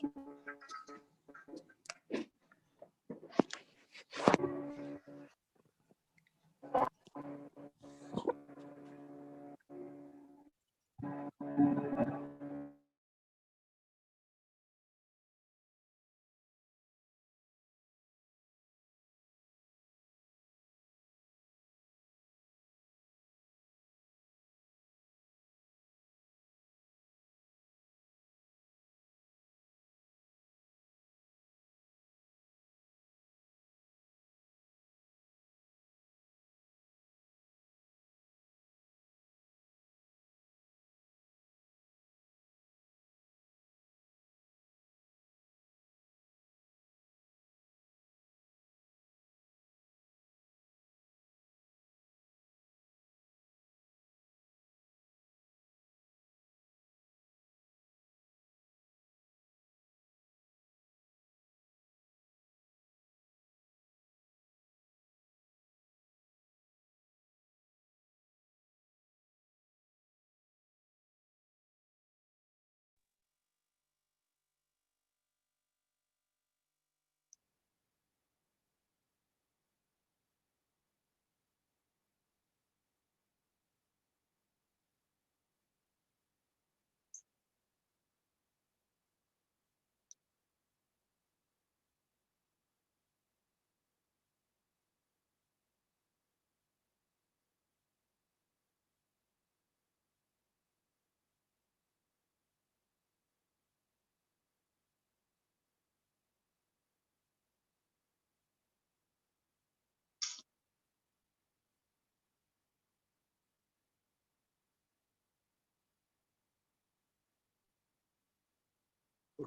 Good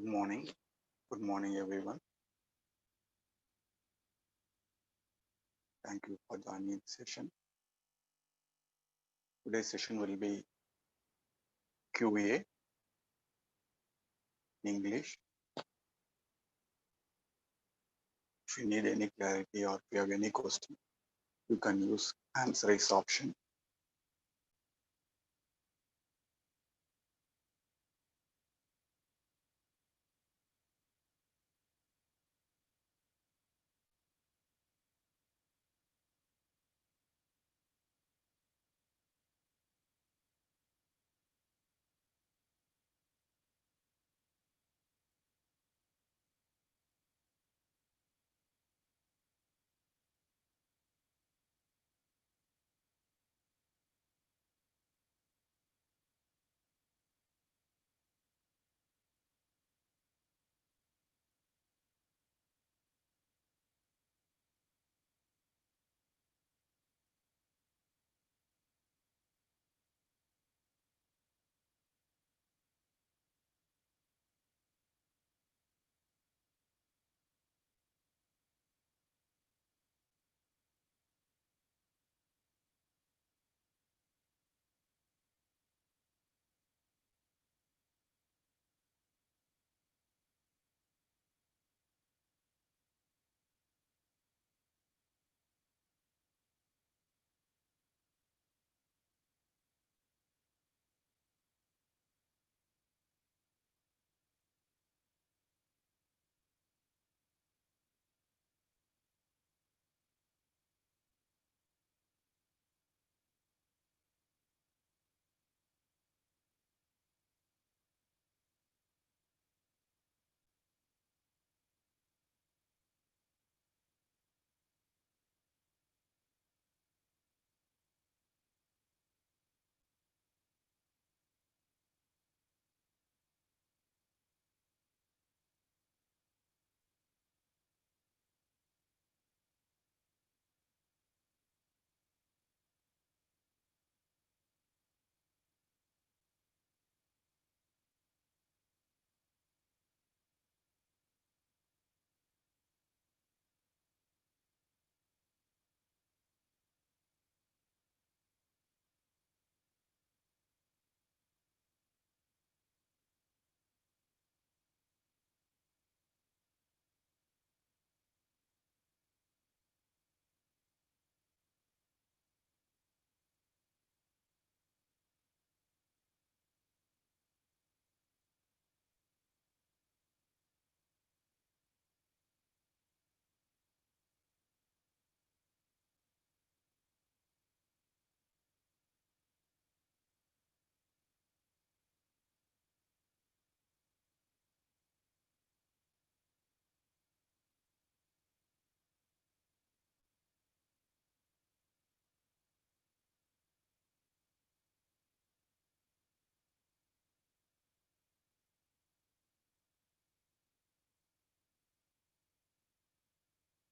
morning. Good morning, everyone. Thank you for joining the session. Today's session will be QA English. If you need any clarity or if you have any question, you can use hands raise option.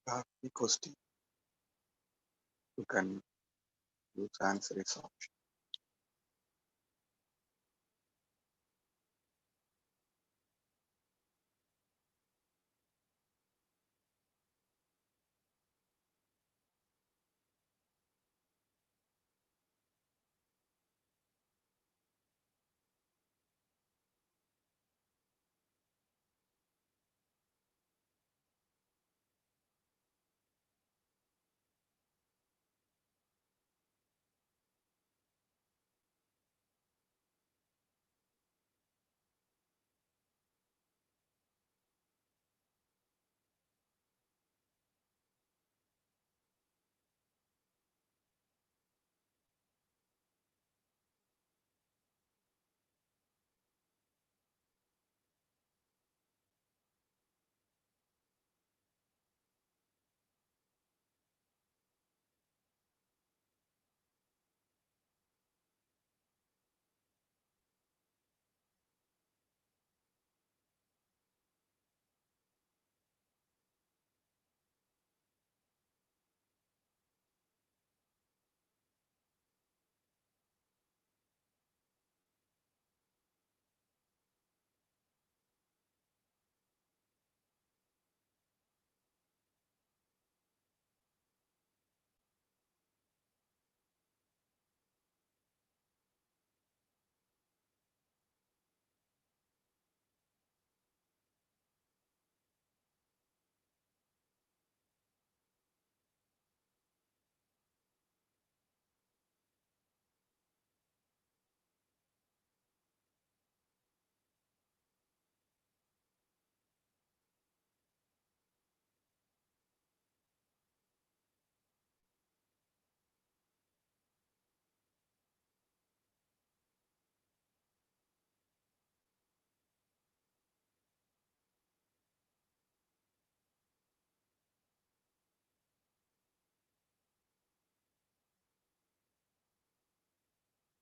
Key question, you can use answer is option.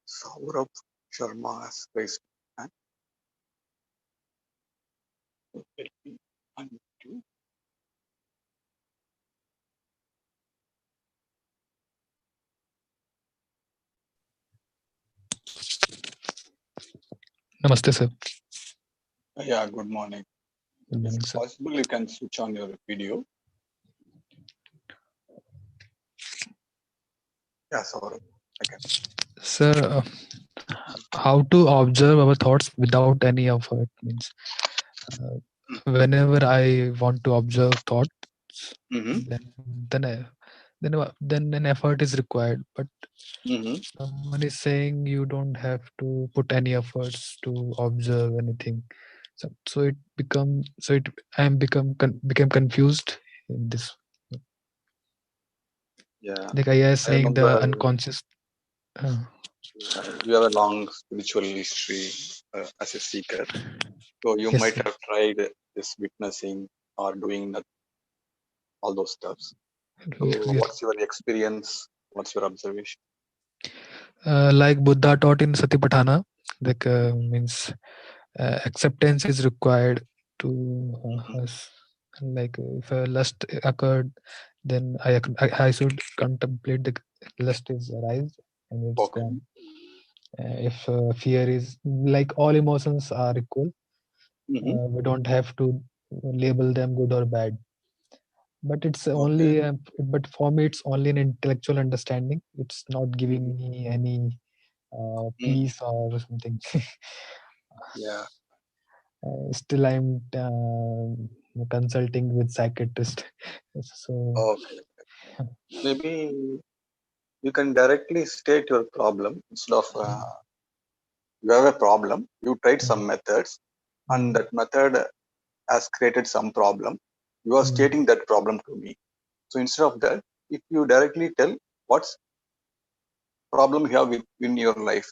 Saurabh Sharma has raised hand. Let me unmute you. Namaste, sir. Yeah, good morning. Good If morning, sir. possible, you can switch on your video. Yeah, Saurabh, I can. Sir, how to observe our thoughts without any effort means whenever I want to observe thoughts, Mm-hmm. then then I, then an effort is required. But Mm-hmm. someone is saying you don't have to put any efforts to observe anything. So it become so it I am became confused in this. Yeah, Like I was I saying, the remember unconscious. Uh, you have a long spiritual history as a seeker. So you yes, might sir. have tried this witnessing or doing that, all those stuffs. So Yes. what's your experience? What's your observation? Like Buddha taught in Satipatthana, like means acceptance is required to Mm-hmm. us. Like if a lust occurred, then I should contemplate the lust is arise and it's Okay. gone. If fear is like all emotions are equal, Mm-hmm. we don't have to label them good or bad. But it's Okay. only, but for me, it's only an intellectual understanding. It's not Mm-hmm. giving me any Mm-hmm. peace or something. Yeah. Still, I'm consulting with psychiatrist. So Okay. Maybe you can directly state your problem instead of you have a problem. You tried some methods, and mm, that method has created some problem. You are mm. stating that problem to me. So instead of that, if you directly tell what's problem you have in your life,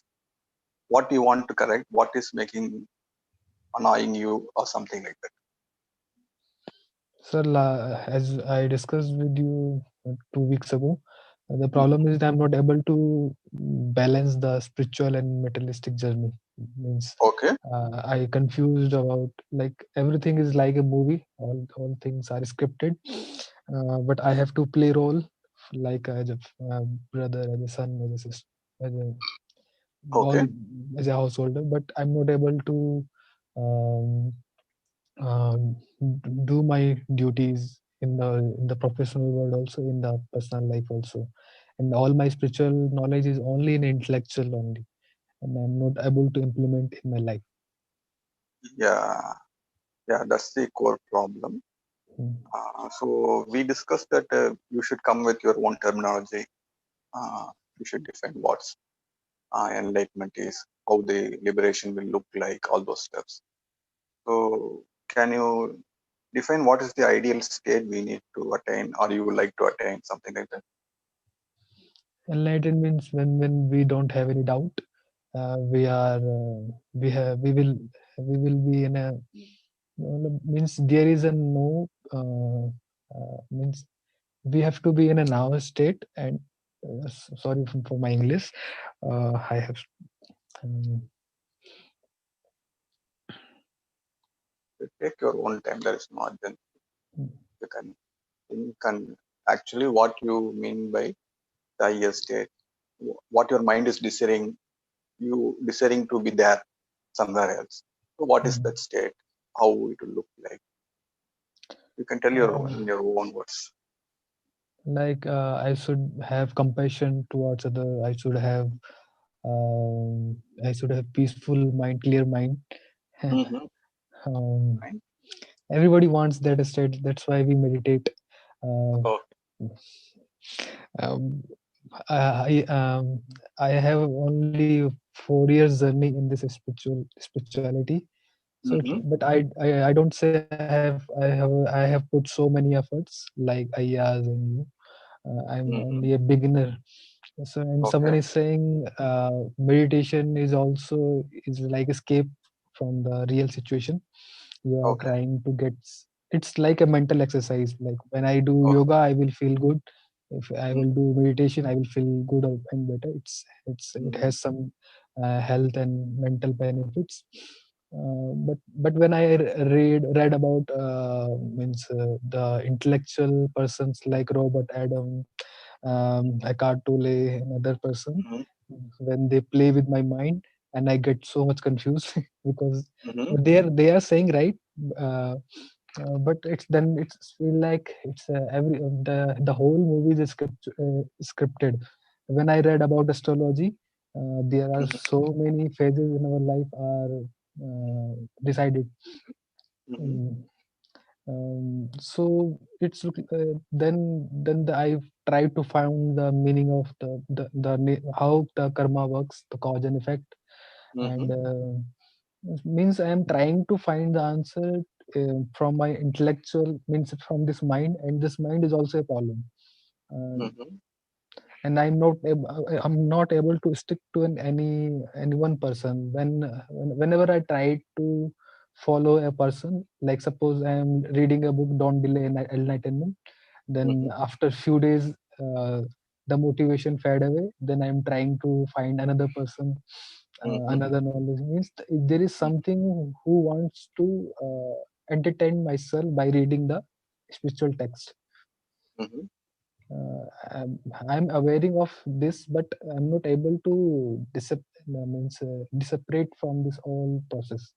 what you want to correct, what is making annoying you, or something like that. Sir, as I discussed with you 2 weeks ago, the Mhm. problem is that I'm not able to balance the spiritual and materialistic journey. Means Okay. I confused about like everything is like a movie. All things are scripted, but I have to play role like as a brother, as a son, as a sister, as a all Okay. as a householder. But I'm not able to um, do my duties in the professional world, also in the personal life also, and all my spiritual knowledge is only in intellectual only, and I'm not able to implement in my life. Yeah. Yeah. That's the core problem. Mm. So we discussed that you should come with your own terminology. Uh, you should define what's enlightenment is, how the liberation will look like, all those steps. So can you define what is the ideal state we need to attain, or you would like to attain, something like that? Enlightened means when we don't have any doubt, we are we have we will be in a means there is a no means we have to be in a now state. And sorry for my English. I have um, Take your own time. There is no urgency. You can think and actually what you mean by the higher state, what your mind is desiring, you desiring to be there somewhere else. So what is that state? How it will look like? You can tell your uh, in your own words. like I should have compassion towards other. I should have peaceful mind, clear mind. Mm-hmm. um, Fine. Everybody wants that state. That's why we meditate. uh, Okay. um, I have only 4 years journey in this spirituality. So it's, Mm-hmm. but I don't say I have put so many efforts like Ayaz and you. I'm only Mm-hmm. a beginner. So and someone Okay. is saying meditation is also is like escape from the real situation. You are Okay. trying to get it's like a mental exercise. Like when I do Okay. yoga, I will feel good. If I will Mm-hmm. do meditation, I will feel good and better. It Mm-hmm. has some health and mental benefits. But when I read about means the intellectual persons like Robert Adam, Eckhart Tolle, and other person, Mm-hmm. when they play with my mind, and I get so much confused because Mm-hmm. they are saying right. uh, but it's feel like it's every the whole movie is scripted. When I read about astrology, there are Mm-hmm. so many phases in our life are decided. Mm-hmm. Mm. So it's I try to find the meaning of how the karma works, the cause and effect. Mm-hmm. And means I am trying to find the answer from my intellectual, means from this mind, and this mind is also a problem. Uh, Mm-hmm. and I'm not able to stick to any one person. Whenever I try to follow a person, like suppose I am reading a book, Don't Delay Enlightenment, then Mm-hmm. after few days uh, the motivation fade away. Then I'm trying to find another person, Mm-hmm. another knowledge. Means there is something who wants to entertain myself by reading the spiritual text. Mm-hmm. uh, I'm aware of this, but I'm not able to separate from this whole process.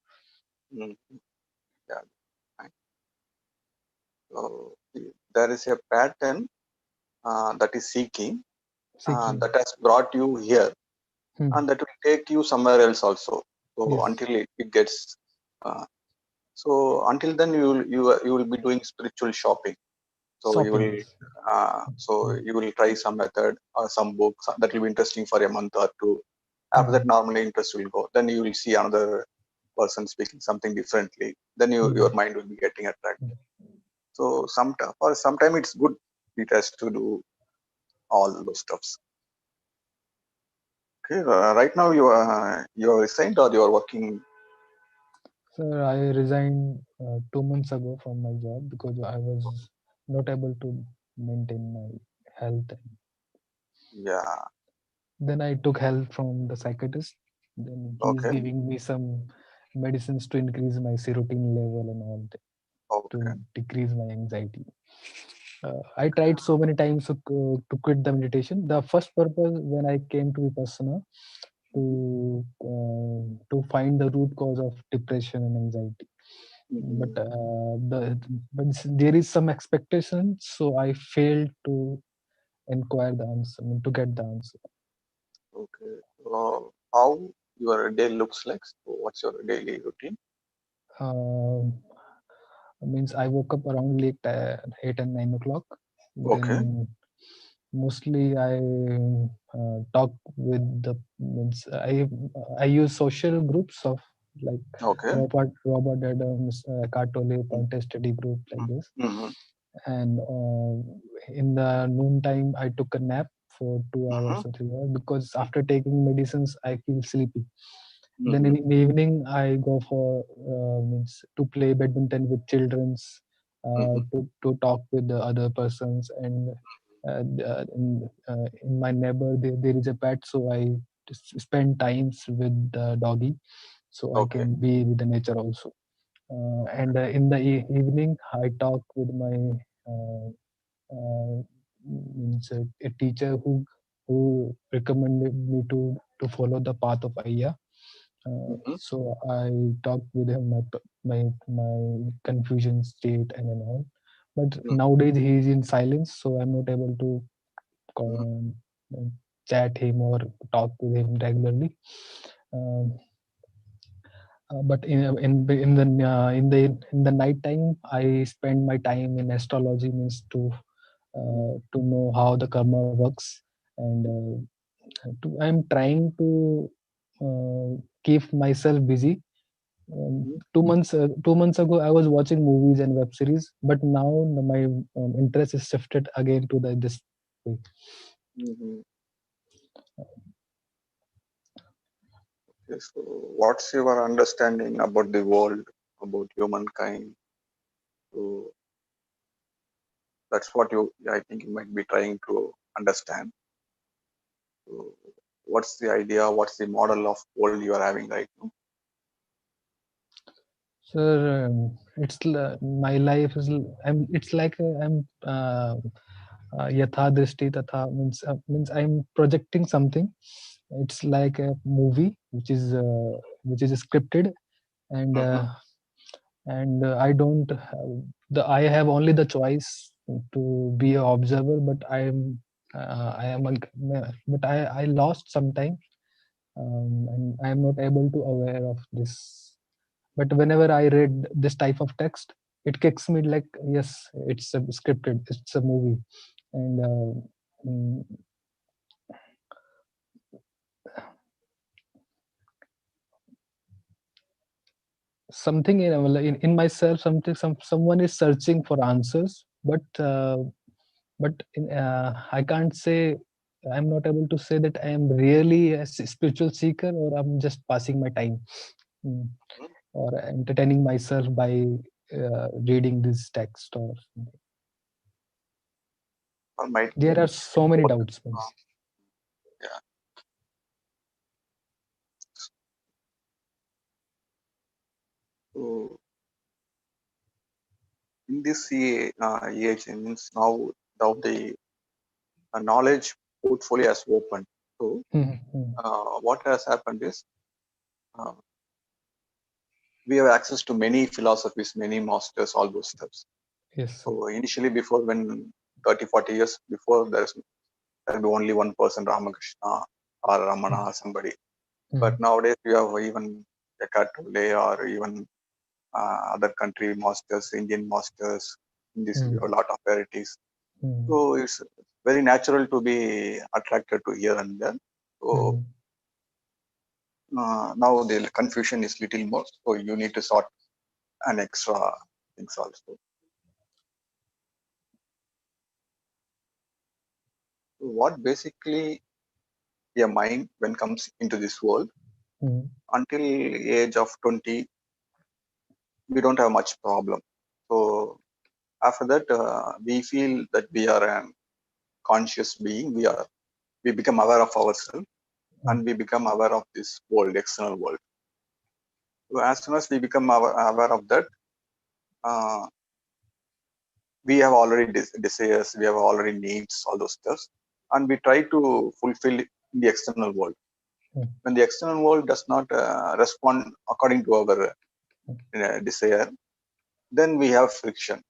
Mm-hmm. Yeah. Fine. So there is a pattern that is seeking, Seeking. that has brought you here, Hmm. and that will take you somewhere else also. So Yes. until it gets, uh, so until then you will be doing spiritual shopping. So you Shopping. will, Yes. so Hmm. you will try some method or some books that will be interesting for a month or two. After that, Hmm. normally interest will go. Then you will see another person speaking something differently. Then your Hmm. mind will be getting attracted. So for some time it's good. It has to do all those stuffs. Okay, right now you are resigned or you are working. Sir, I resigned 2 months ago from my job because I was not able to maintain my health. Yeah. Then I took help from the psychiatrist. Then he is Okay. giving me some medicines to increase my serotonin level and all that, Okay. to decrease my anxiety. I tried so many times to quit the meditation. The first purpose when I came to Vipassana Mhm. to find the root cause of depression and anxiety. But Mhm. there is some expectation, so I failed to inquire the answer, I mean, to get the answer. Okay. How your day looks like? So what's your daily routine? Um, means I woke up around late 8 and 9 o'clock. Okay. Then mostly I talk with the means I use social groups of like Okay. Robert Adams, Cartole, Mm, Ponte Study Group like mm, this. mhm, And in the noon time, I took a nap for 2 hours mhm, or 3 hours because after taking medicines, I feel sleepy. Then mhm, in the evening, I go for means to play badminton with childrens, mhm. to talk with the other persons, and in my neighbor there is a pet, so I just spend times with the doggy, so I Okay. can be with the nature also. And in the evening, I talk with my uh, uh, means a teacher who recommended me to follow the path of Ayya. Mhm, So I talked with him my confusion state and all. But mm, nowadays he is in silence, so I'm not able to mhm. um, chat him or talk with him regularly. Um, but in the night time, I spend my time in astrology, means to know how the karma works, and I'm trying to keep myself busy. Mhm, 2 months ago, I was watching movies and web series, but now my interest is shifted again to this way. mhm. Okay, so what's your understanding about the world, about humankind? So that's what I think you might be trying to understand. So what's the idea? What's the model of world you are having right now? Sir, my life is it's like I'm yatha drishti tatha, means I'm projecting something. It's like a movie which is scripted, and Mm-hmm, I don't have I have only the choice to be a observer, but I am a, but I lost sometime, and I am not able to aware of this. But whenever I read this type of text, it kicks me like, yes, it's a scripted, it's a movie. And mm, something in myself, someone is searching for answers, but I can't say, I'm not able to say that I am really a spiritual seeker, or I'm just passing my time, mm, mm-hmm. or entertaining myself by reading this text or something. Or might There are be so many both. doubts, Uh, means. yeah. So in this age, it means now the knowledge portfolio has opened. So Mhm, mhm. what has happened is uh, we have access to many philosophies, many masters, all those stuff. Yes, sir. So initially, before when 30, 40 years before, there'll be only one person, Ramakrishna or Ramana Mhm, or somebody. But mhm, nowadays we have even Eckhart Tolle or even other country masters, Indian masters. In this, we mhm, have a lot of varieties. mhm, So it's very natural to be attracted to here and there. So mhm. now the confusion is little more. So you need to sort an extra things also. So what basically a mind when comes into this world Mhm. until age of 20, we don't have much problem. So after that, we feel that we are a conscious being. We become aware of ourselves Mhm. and we become aware of this world, external world. So as soon as we become aware of that, uh, we have already desires, we have already needs, all those stuff, and we try to fulfill in the external world. mm, When the external world does not respond according to our desire, then we have friction.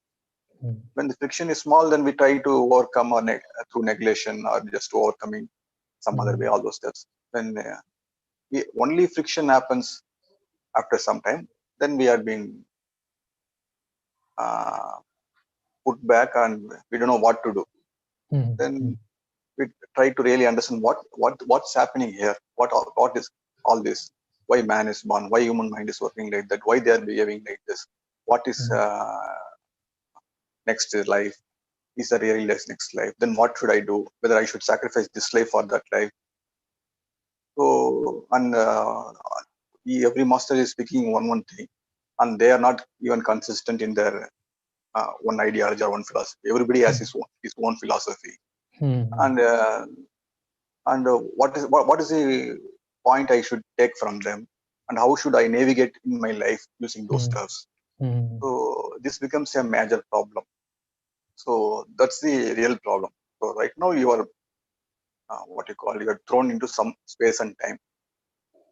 mm, When the friction is small, then we try to overcome through neglection or just overcoming some other way, mm, all those steps. When only friction happens after some time, then we are being uh, put back and we don't know what to do. mm, Then mm, we try to really understand what's happening here. What is all this? Why man is born? Why human mind is working like that? Why they are behaving like this? What is mm, next life? Is there really next life? Then what should I do? Whether I should sacrifice this life for that life? So and every master is speaking one thing, and they are not even consistent in their one ideology or one philosophy. Everybody has his own philosophy, mm, and what is the point I should take from them, and how should I navigate in my life using those mm, stuffs. mm, So this becomes a major problem. So that's the real problem. So right now you are what you call, you are thrown into some space and time,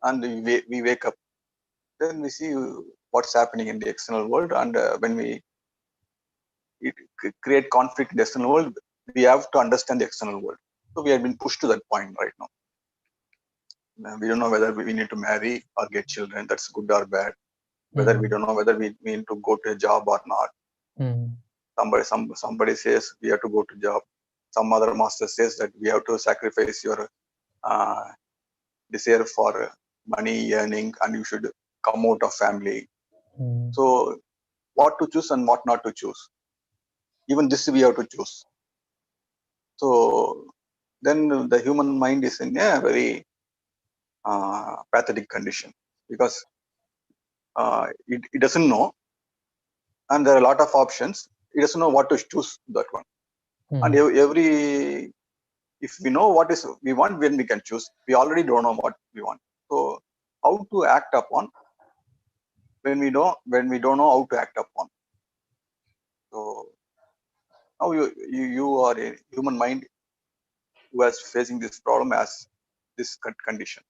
and we wake up, then we see what's happening in the external world, and when we create conflict in the external world, we have to understand the external world. So we have been pushed to that point right now. We don't know whether we need to marry or get children. That's good or bad. Whether we mm, don't know whether we need to go to a job or not. mm, Somebody says we have to go to job. Some other master says that we have to sacrifice your uh, desire for money earning, and you should come out of family. mm. So what to choose and what not to choose? Even this we have to choose. So then the human mind is in a very pathetic condition, because it doesn't know, and there are a lot of options. It doesn't know what to choose that one. And Mm, every if we know what is we want, when we can choose, we already don't know what we want. So how to act upon when we don't know how to act upon. So now you are a human mind who is facing this problem as this condition.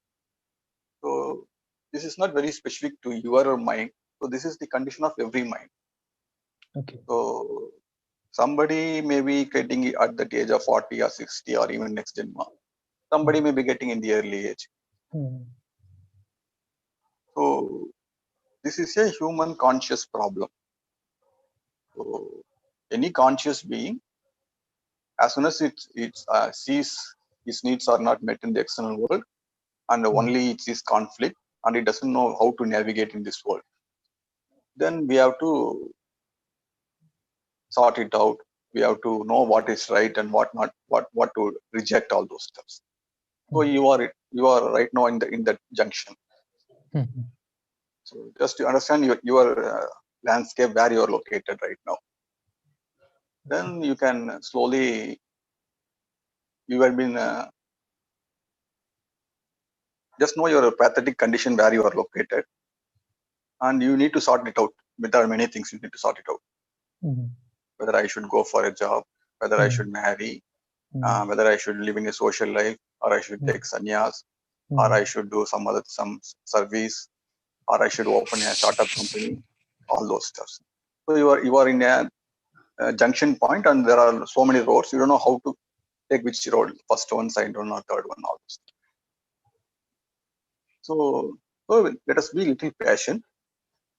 So this is not very specific to your mind. So this is the condition of every mind. okay. So somebody may be getting it at the age of 40 or 60 or even next Janma. Somebody Mm, may be getting in the early age. mm, So this is a human conscious problem. So any conscious being, as soon as it sees his needs are not met in the external world, and mm, only it sees conflict, and it doesn't know how to navigate in this world, then we have to sort it out. We have to know what is right and what not, what to reject, all those steps. So mm, you are right now in that junction. mm. So just to understand your landscape where you are located right now, then you can slowly, you have been just know your pathetic condition where you are located, and you need to sort it out. There are many things you need to sort it out. Mm, Whether I should go for a job, whether I should mm, marry, mm, whether I should live in a social life, or I should mm, take sannyas, or mm, I should do some service, or I should open a startup company, all those stuffs. So you are in a junction point, and there are so many roads. You don't know how to take which road, first one, second one, or third one, all this. So let us be little patient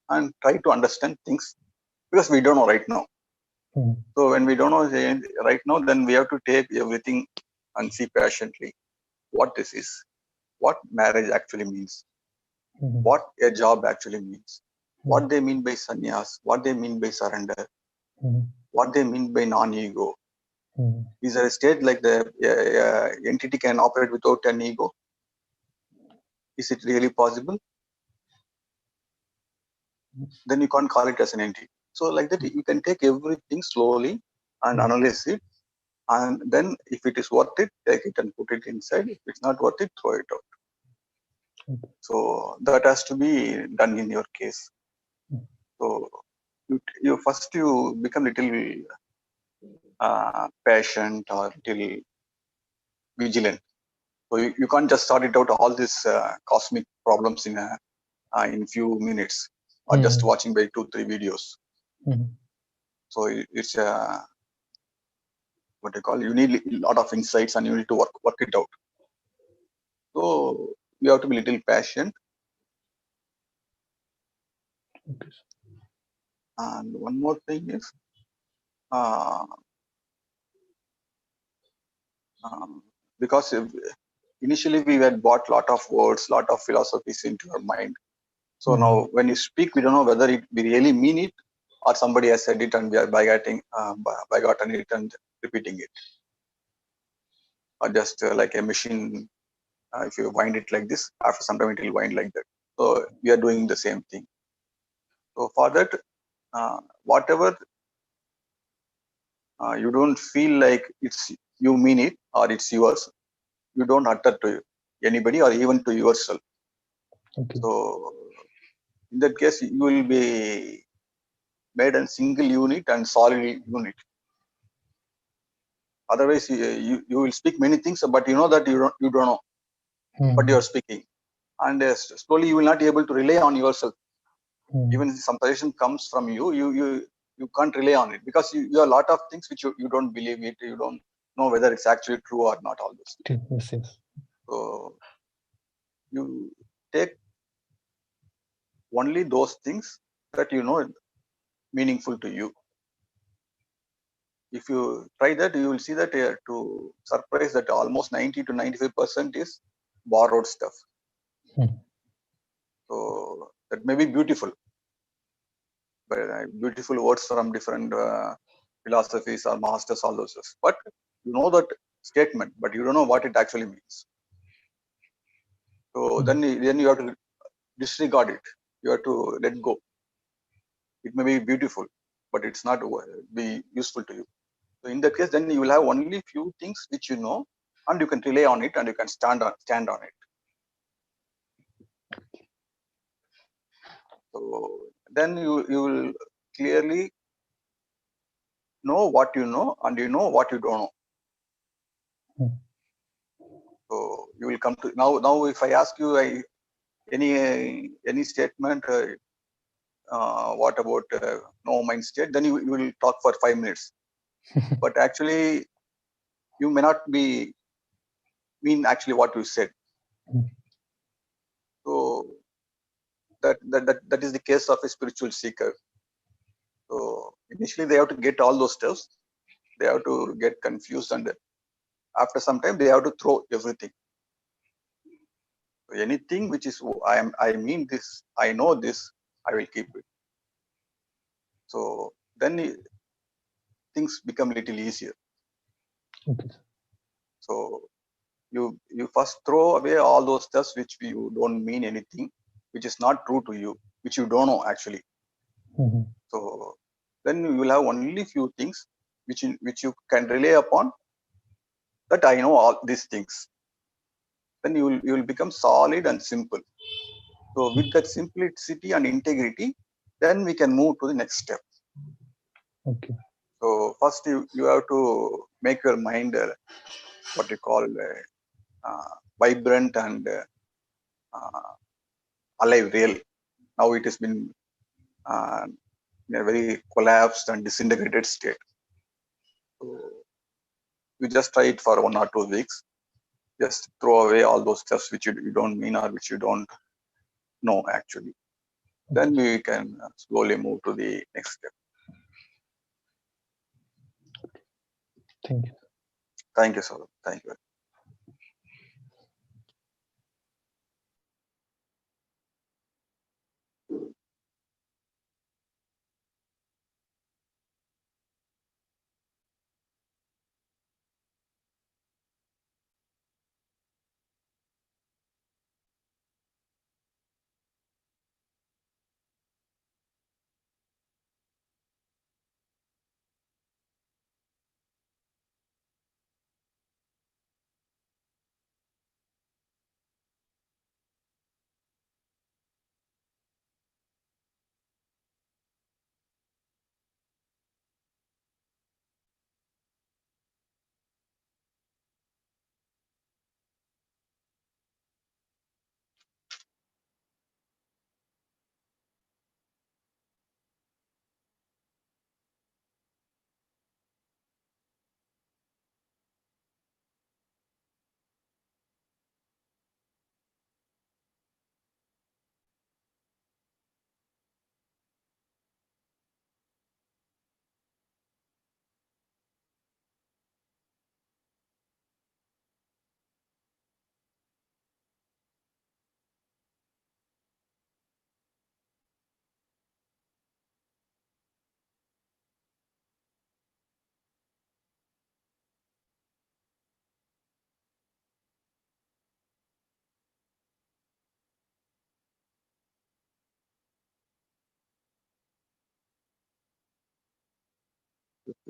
and try to understand things, because we don't know right now. mm, So when we don't know right now, then we have to take everything and see patiently what this is, what marriage actually means, mm, what a job actually means, mm, what they mean by sannyas, what they mean by surrender, mm, what they mean by non-ego. mm. Is there a state like the entity can operate without an ego? Is it really possible? Then you can't call it as an entity. So like that, you can take everything slowly and Mm. analyze it, and then if it is worth it, take it and put it inside. If it's not worth it, throw it out. Okay. So that has to be done in your case. Mm. So you first you become little. patient or little vigilant. So you can't just sort it out all these cosmic problems in few minutes or just Mm-hmm. watching by 2 3 videos. Mm-hmm. So it's what I call, you need a lot of insights and you need to work it out. So you have to be little patient. Okay. And one more thing is uh, um, because initially we had bought lot of words, lot of philosophies into our mind. So Mm-hmm. now when you speak, we don't know whether we really mean it or somebody has said it and we are by gotten it and repeating it, or just like a machine. If you wind it like this, after some time it will wind like that. So we are doing the same thing. So for that, whatever you don't feel like it's you mean it or it's yours, you don't utter to anybody or even to yourself. Okay. So in that case, you will be made a single unit and solid unit. Otherwise, you will speak many things, but you know that you don't know what you Mm-hmm. are speaking, and slowly you will not be able to rely on yourself. Mm-hmm. Even if some suggestion comes from you can't rely on it because you have a lot of things which you don't believe it, you don't know whether it's actually true or not. All this. Yes, yes. So you take only those things that you know meaningful to you. If you try that, you will see that to surprise that almost 90 to 95% is borrowed stuff. Mm-hmm. So that may be beautiful, but beautiful words from different philosophies or masters, all those stuff. But you know that statement, but you don't know what it actually means. So then you have to disregard it. You have to let go. It may be beautiful, but it's not be useful to you. So in that case, then you will have only few things which you know, and you can rely on it, and you can stand on it. So then you will clearly know what you know, and you know what you don't know. Mm-hmm. So you will come to now. If I ask you any statement, what about no mind state? Then you will talk for 5 minutes. But actually, you may not be mean actually what you said. So that is the case of a spiritual seeker. So initially they have to get all those stuffs. They have to get confused, and after some time they have to throw everything. So anything which is I mean this, I know this, I will keep it. So then things become little easier. Okay. So you first throw away all those stuffs which you don't mean anything, which is not true to you, which you don't know actually. Mm-hmm. So then you will have only few things which you can rely upon, that I know all these things. Then you will become solid and simple. So with that simplicity and integrity, then we can move to the next step. Okay. So first you have to make your mind what you call vibrant and uh, alive, real. Now it has been uh, in a very collapsed and disintegrated state. So you just try it for 1 or 2 weeks. Just throw away all those stuffs which you don't mean or which you don't know actually. Okay. Then we can slowly move to the next step. Thank you. Thank you, sir. Thank you.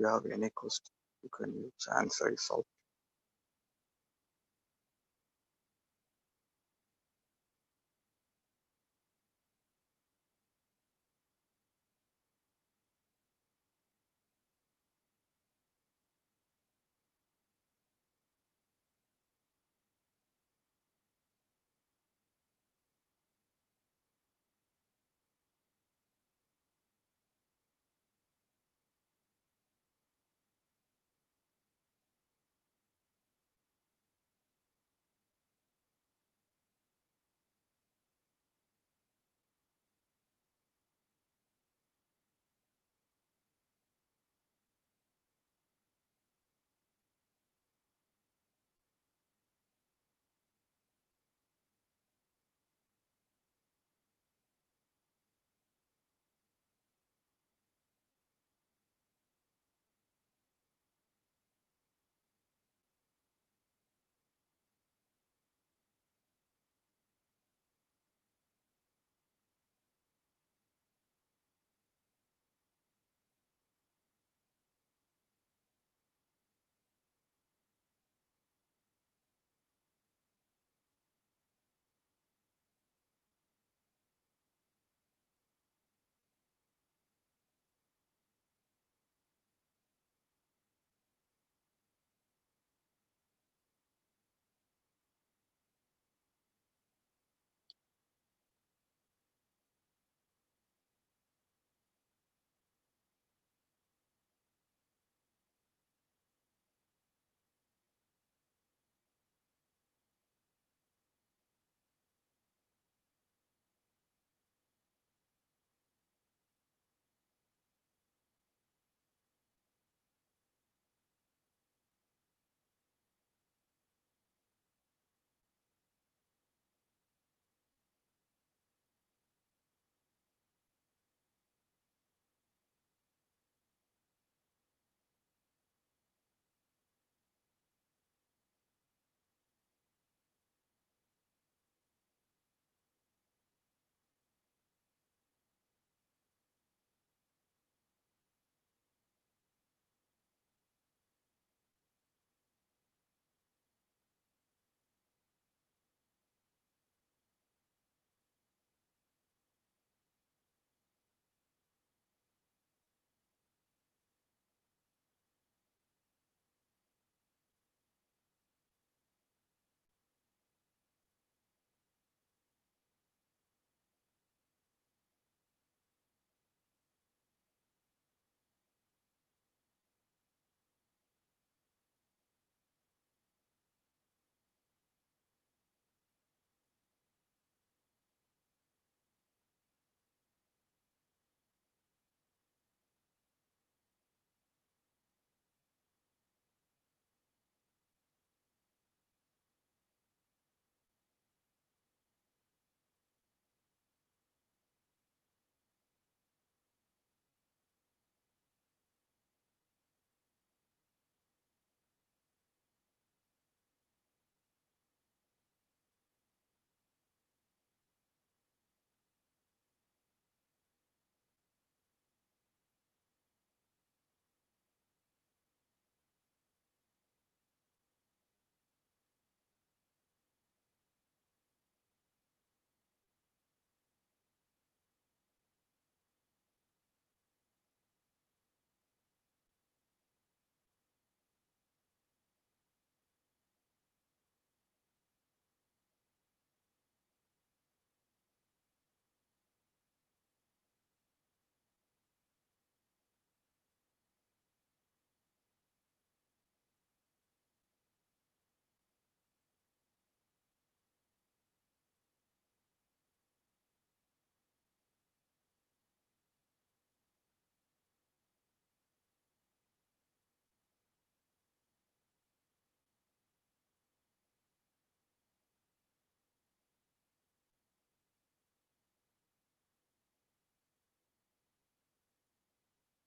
you have any question, you can use answer is out.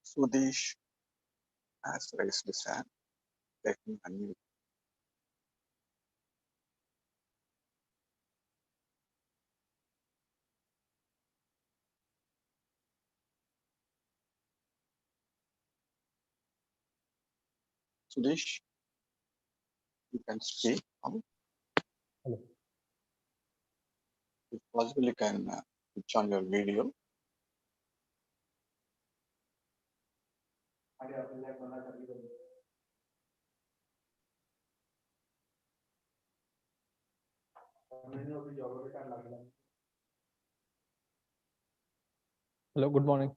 Sudesh has raised his hand. Let me unmute. Sudesh, you can speak. Hello. If possible, you can switch on your video. Hello, good morning.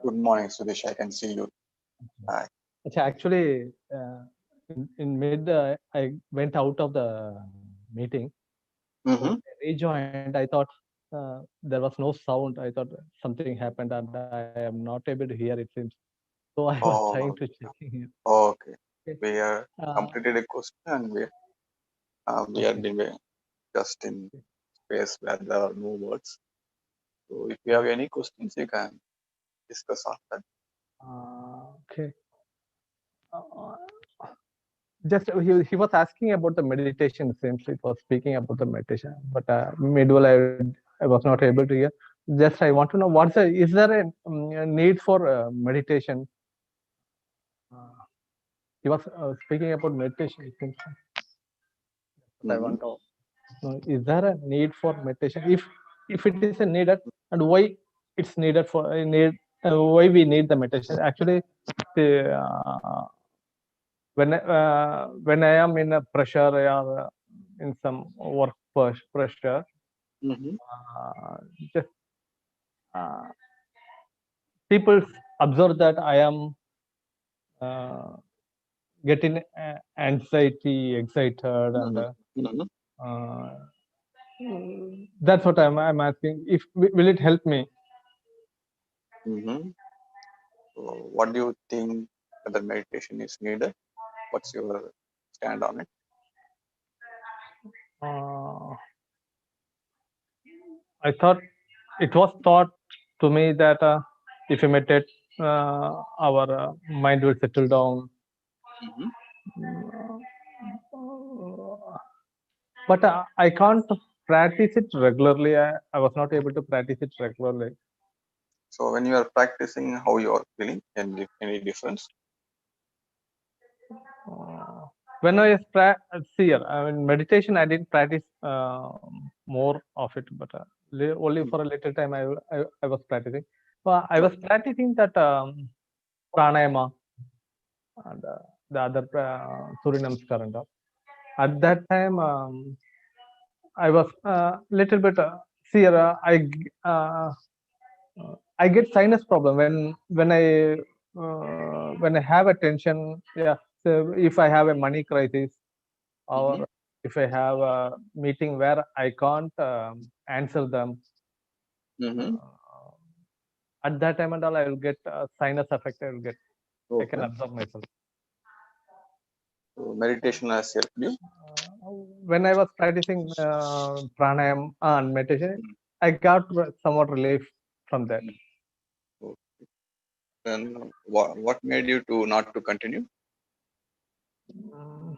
Good morning, Sudesh. I can see you. Hi. Actually, in mid, I went out of the meeting. So when Mm-hmm. I rejoined, I thought there was no sound. I thought something happened and I am not able to hear it seems. So I was trying to Oh, check here. okay. Okay. We are Uh, completed a question and we are okay. just in space where there are no words. So if you Okay. have any questions, you can discuss on that. Okay. Uh, just he was asking about the meditation. Seems it was speaking about the meditation, but midwhile I was not able to hear. Just I want to know is there a need for meditation? Uh, he was speaking about meditation. It seems but I Mm-hmm. want to know, is there a need for meditation? If it is a needed, and why it's needed for why we need the meditation? Actually, the, when I am in a pressure or in some work pressure, Mm-hmm. just uh, people observe that I am uh, getting anxiety, excited, and Mm-hmm. Mm-hmm. uh, that's what I'm asking. If will it help me? Mm-hmm. So what do you think whether meditation is needed? What's your stand on it? Uh, I thought it was taught to me that if you meditate, our mind will settle down. Mm-hmm. But I can't practice it regularly. I was not able to practice it regularly. So when you are practicing, how you are feeling? Any difference? Uh, when I was see, I mean, meditation, I didn't practice more of it, but only Mm. for a little time I was practicing. Well, I was Okay. practicing that pranayama and the other Surya Namaskar and all. At that time, I was little bit see, I get sinus problem when I have a tension. Yeah, so if I have a money crisis Mm-hmm. or if I have a meeting where I can't answer them, Mm-hmm. uh, at that time and all, I will get sinus effect. I can Okay. absorb myself. So meditation has helped you. When I was practicing pranayam and meditation, Mm. I got somewhat relief from that. Mm. So then what made you to not to continue? Mm,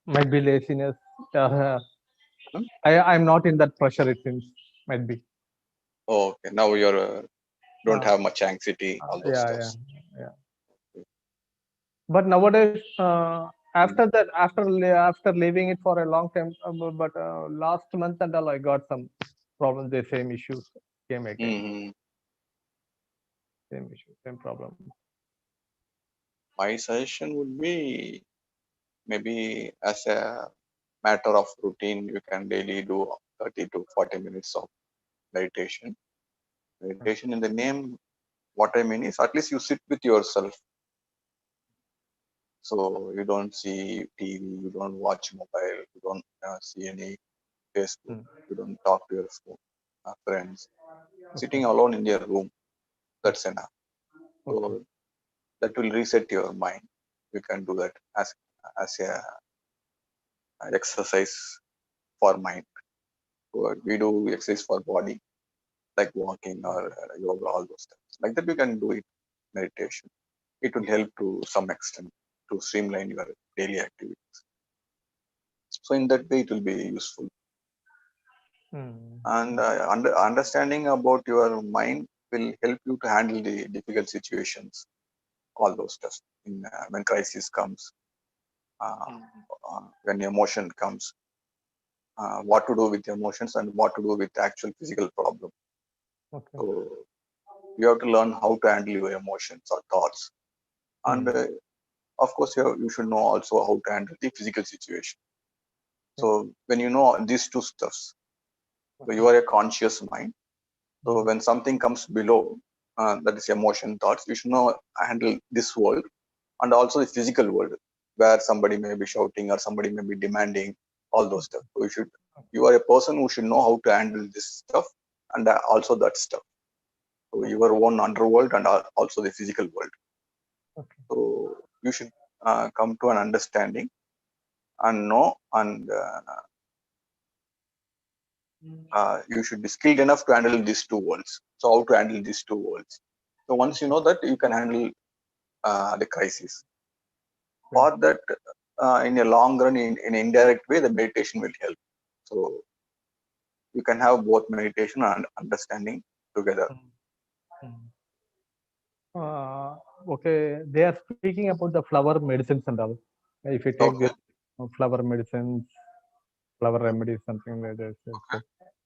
might be laziness. Uh, Hmm? I'm not in that pressure. It seems might be. Okay. Now you're don't Uh, have much anxiety, all those yeah, yeah, stuffs. yeah. But nowadays, Mm. after leaving it for a long time, but last month and all, I got some problems. The same issues came again. Mm-hmm. Same issue, same problem. My suggestion would be maybe as a matter of routine, you can daily do 30 to 40 minutes of meditation. Meditation in the name, what I mean is at least you sit with yourself. So you don't see TV, you don't watch mobile, you don't see any Facebook, Mm. you don't talk to your friends. Okay, Sitting alone in your room, that's enough. okay. So that will reset your mind. You can do that as a exercise for mind. So we do exercise for body, like walking or yoga, all those things. Like that, we can do it meditation. It will help to some extent to streamline your daily activity. So in that way, it will be useful. Mm. And understanding about your mind will help you to handle the difficult situations. all those stuff. When crisis comes, uh, Mm. when emotion comes, what to do with emotions and what to do with actual physical problem. Okay. So you have to learn how to handle your emotions or thoughts, and Mm. of course you should know also how to handle the physical situation. Okay. So when you know these two stuffs, so Okay. you are a conscious mind. So Mm. when something comes below, that is emotion, thoughts, you should know handle this world and also the physical world where somebody may be shouting or somebody may be demanding all those stuff. So you are a person who should know how to handle this stuff and also that stuff. So Okay. your own underworld and also the physical world. Okay. So you should come to an understanding and know, and you should be skilled enough to handle these two worlds. So how to handle these two worlds? So once you know that, you can handle the crisis. Okay. For that, in a long run, in indirect way, the meditation will help. So you can have both meditation and understanding together. Mm. Mm. Okay, they are speaking about the flower medicines and all. If you take this Okay. flower medicines, flower Okay. remedies, something like that, so,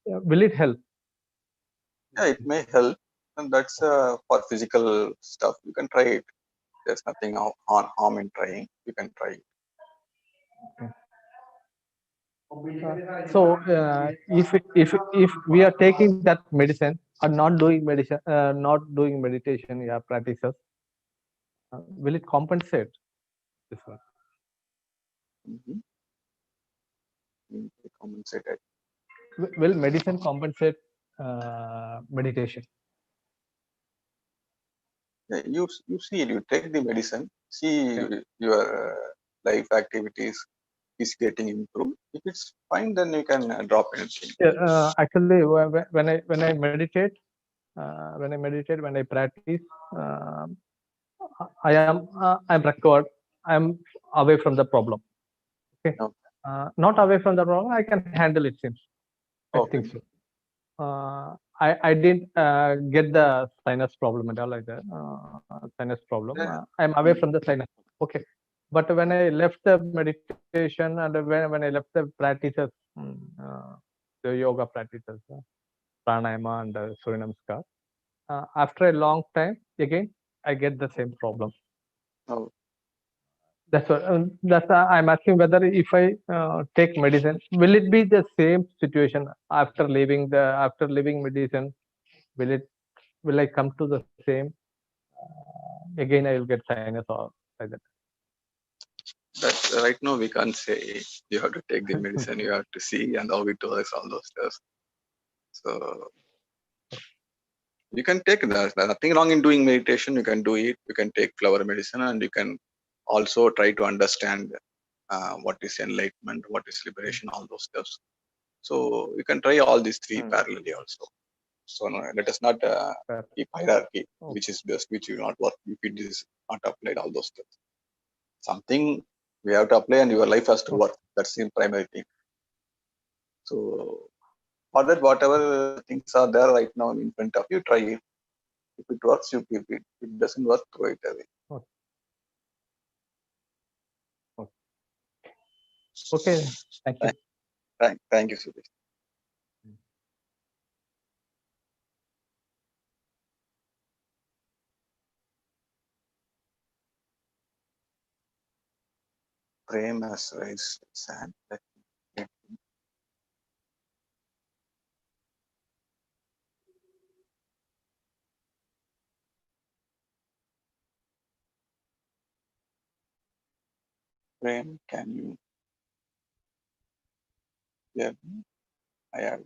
yeah, will it help? Yeah, it may help, and that's for physical stuff. You can try it. There's nothing harm in trying. You can try it. So, if we are taking that medicine or not doing medicine, not doing meditation, yeah, practices, will it compensate this one? Mm-hmm. Compensate it. Will medicine compensate meditation? Yeah, you see it. You take the medicine. See Yeah. your life activities is getting improved. If it's fine, then you can drop anything. Yeah, actually, when I meditate, when I practice, I'm recovered. I'm away from the problem. Okay, No. not away from the problem. I can handle it. Seems I think Okay. so. I didn't get the sinus problem and all like that. Sinus problem. Yeah. I'm away from the sinus. Okay, but when I left the meditation and when I left the practices, mm, uh, the yoga practices, pranayama and Surya Namaskar, after a long time, again I get the same problem. Oh, That's I'm asking whether if I take medicine, will it be the same situation after leaving medicine? Will it will I come to the same? Again, I will get sinus or like that. that right now we can't say you have to take the medicine. You have to see and how it works, all those stuff. So you can take that. There's nothing wrong in doing meditation. You can do it. You can take flower medicine, and you can also try to understand what is enlightenment, what is liberation, all those stuff. So you can try all these three Mm. parallelly also. So no, let us not Fair. keep hierarchy, Oh, which is best, which will not work if it is not applied, all those stuff. Something we have to apply and your life has to okay. work. That's the primary thing. So for that, whatever things are there right now in front of you, try it. If it works, you keep it. If it doesn't work, throw it away. Okay. Okay. Thank you. Thank, thank you, Sudesh. Prem has raised his hand. Me- Prem, can you hear me? I have.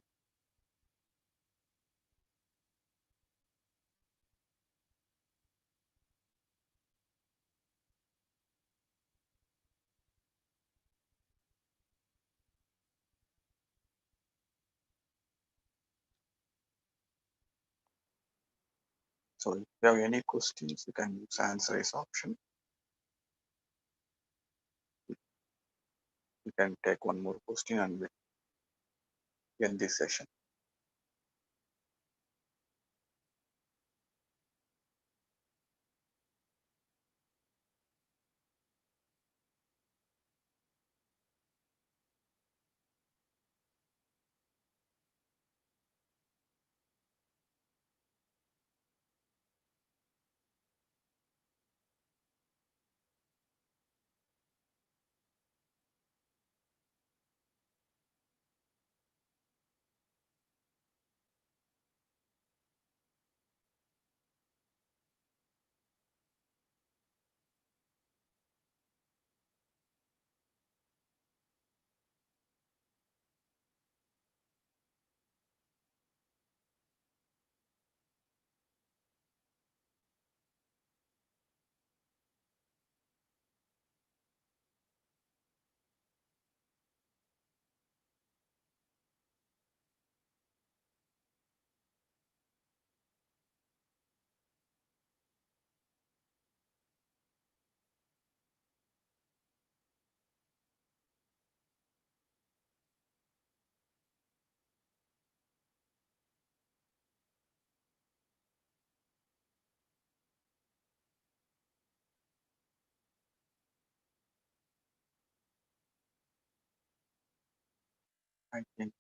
So if you have any questions, you can use answer raise option. You can take one more question and we end this session. I think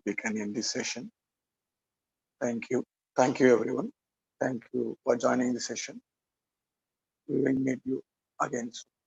we can end this session. Thank you. Thank you, everyone. Thank you for joining the session. We will meet you again soon.